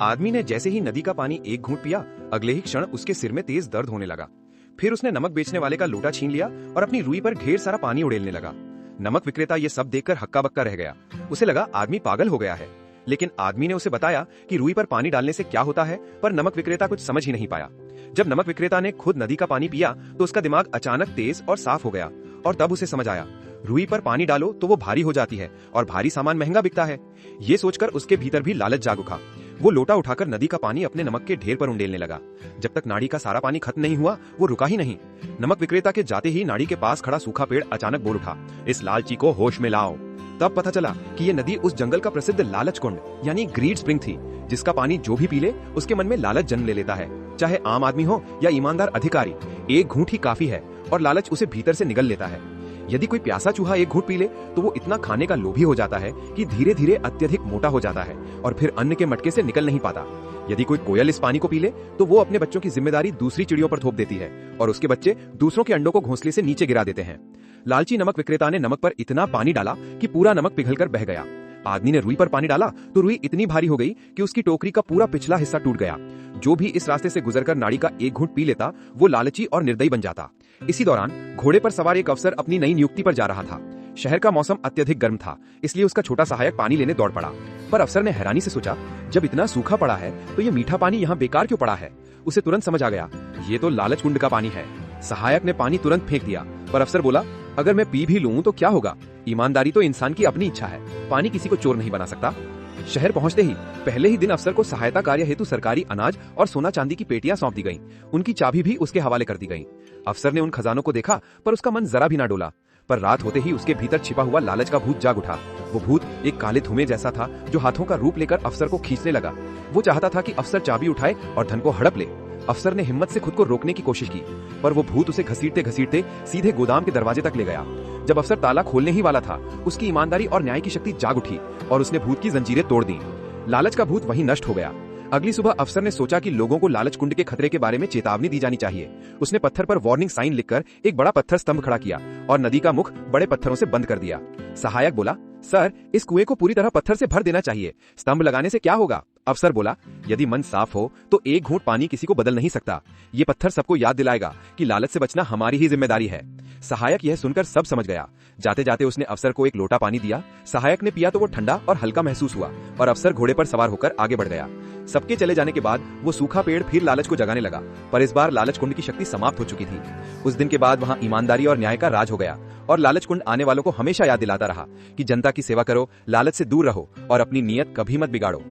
आदमी ने जैसे ही नदी का पानी एक घूंट पिया, अगले ही क्षण उसके सिर में तेज दर्द होने लगा। फिर उसने नमक बेचने वाले का लोटा छीन लिया और अपनी रुई पर ढेर सारा पानी उड़ेलने लगा। नमक विक्रेता ये सब देखकर हक्का बक्का रह गया। उसे लगा आदमी पागल हो गया है, लेकिन आदमी ने उसे बताया कि रुई पर पानी डालने से क्या होता है, पर नमक विक्रेता कुछ समझ ही नहीं पाया। जब नमक विक्रेता ने खुद नदी का पानी पिया तो उसका दिमाग अचानक तेज और साफ हो गया और तब उसे समझ आया, रुई पर पानी डालो तो वो भारी हो जाती है और भारी सामान महंगा बिकता है। ये सोचकर उसके भीतर भी लालच जाग उठा। वो लोटा उठाकर नदी का पानी अपने नमक के ढेर पर उंडेलने लगा। जब तक नाड़ी का सारा पानी खत्म नहीं हुआ वो रुका ही नहीं। नमक विक्रेता के जाते ही नाड़ी के पास खड़ा सूखा पेड़ अचानक बोल उठा, इस लालची को होश में लाओ। तब पता चला कि ये नदी उस जंगल का प्रसिद्ध लालच कुंड यानी ग्रीड स्प्रिंग थी, जिसका पानी जो भी पी ले उसके मन में लालच जन्म ले लेता है। चाहे आम आदमी हो या ईमानदार अधिकारी, एक घूंट ही काफी है और लालच उसे भीतर से निगल लेता है। यदि कोई प्यासा चूहा एक घूंट पी ले तो वो इतना खाने का लोभी हो जाता है कि धीरे धीरे अत्यधिक मोटा हो जाता है और फिर अन्न के मटके से निकल नहीं पाता। यदि कोई कोयल इस पानी को पी ले तो वो अपने बच्चों की जिम्मेदारी दूसरी चिड़ियों पर थोप देती है और उसके बच्चे दूसरों के अंडों को घोंसले से नीचे गिरा देते हैं। लालची नमक विक्रेता ने नमक पर इतना पानी डाला कि पूरा नमक पिघलकर बह गया। आदमी ने रुई पर पानी डाला तो रुई इतनी भारी हो गई कि उसकी टोकरी का पूरा पिछला हिस्सा टूट गया। जो भी इस रास्ते से गुजरकर नाड़ी का एक घूंट पी लेता वो लालची और निर्दयी बन जाता। इसी दौरान घोड़े पर सवार एक अफसर अपनी नई नियुक्ति पर जा रहा था। शहर का मौसम अत्यधिक गर्म था, इसलिए उसका छोटा सहायक पानी लेने दौड़ पड़ा। पर अफसर ने हैरानी से सोचा, जब इतना सूखा पड़ा है तो ये मीठा पानी यहाँ बेकार क्यों पड़ा है। उसे तुरंत समझ आ गया, ये तो लालच कुंड का पानी है। सहायक ने पानी तुरंत फेंक दिया, पर अफसर बोला, अगर मैं पी भी लूं तो क्या होगा, ईमानदारी तो इंसान की अपनी इच्छा है, पानी किसी को चोर नहीं बना सकता। शहर पहुंचते ही पहले ही दिन अफसर को सहायता कार्य हेतु सरकारी अनाज और सोना चांदी की पेटियां सौंप दी गईं। उनकी चाबी भी उसके हवाले कर दी गई। अफसर ने उन खजानों को देखा पर उसका मन जरा भी ना डोला। पर रात होते ही उसके भीतर छिपा हुआ लालच का भूत जाग उठा। वो भूत एक काले धुएं जैसा था जो हाथों का रूप लेकर अफसर को खींचने लगा। वो चाहता था कि अफसर चाबी उठाए और धन को हड़प ले। अफसर ने हिम्मत से खुद को रोकने की कोशिश की, पर वो भूत उसे घसीटते घसीटते सीधे गोदाम के दरवाजे तक ले गया। जब अफसर ताला खोलने ही वाला था, उसकी ईमानदारी और न्याय की शक्ति जाग उठी और उसने भूत की जंजीरें तोड़ दी। लालच का भूत वहीं नष्ट हो गया। अगली सुबह अफसर ने सोचा कि लोगों को लालच कुंड के खतरे के बारे में चेतावनी दी जानी चाहिए। उसने पत्थर पर वार्निंग साइन लिखकर एक बड़ा पत्थर स्तंभ खड़ा किया और नदी का मुख बड़े पत्थरों से बंद कर दिया। सहायक बोला, सर, इस कुएं को पूरी तरह पत्थर से भर देना चाहिए, स्तंभ लगाने से क्या होगा। अफसर बोला, यदि मन साफ हो तो एक घूंट पानी किसी को बदल नहीं सकता। ये पत्थर सबको याद दिलाएगा कि लालच से बचना हमारी ही जिम्मेदारी है। सहायक यह सुनकर सब समझ गया। जाते जाते उसने अफसर को एक लोटा पानी दिया। सहायक ने पिया तो वो ठंडा और हल्का महसूस हुआ और अफसर घोड़े पर सवार होकर आगे बढ़ गया। सबके चले जाने के बाद वो सूखा पेड़ फिर लालच को जगाने लगा, पर इस बार लालच कुंड की शक्ति समाप्त हो चुकी थी। उस दिन के बाद वहाँ ईमानदारी और न्याय का राज हो गया और लालच कुंड आने वालों को हमेशा याद दिलाता रहा कि जनता की सेवा करो, लालच से दूर रहो और अपनी नीयत कभी मत बिगाड़ो।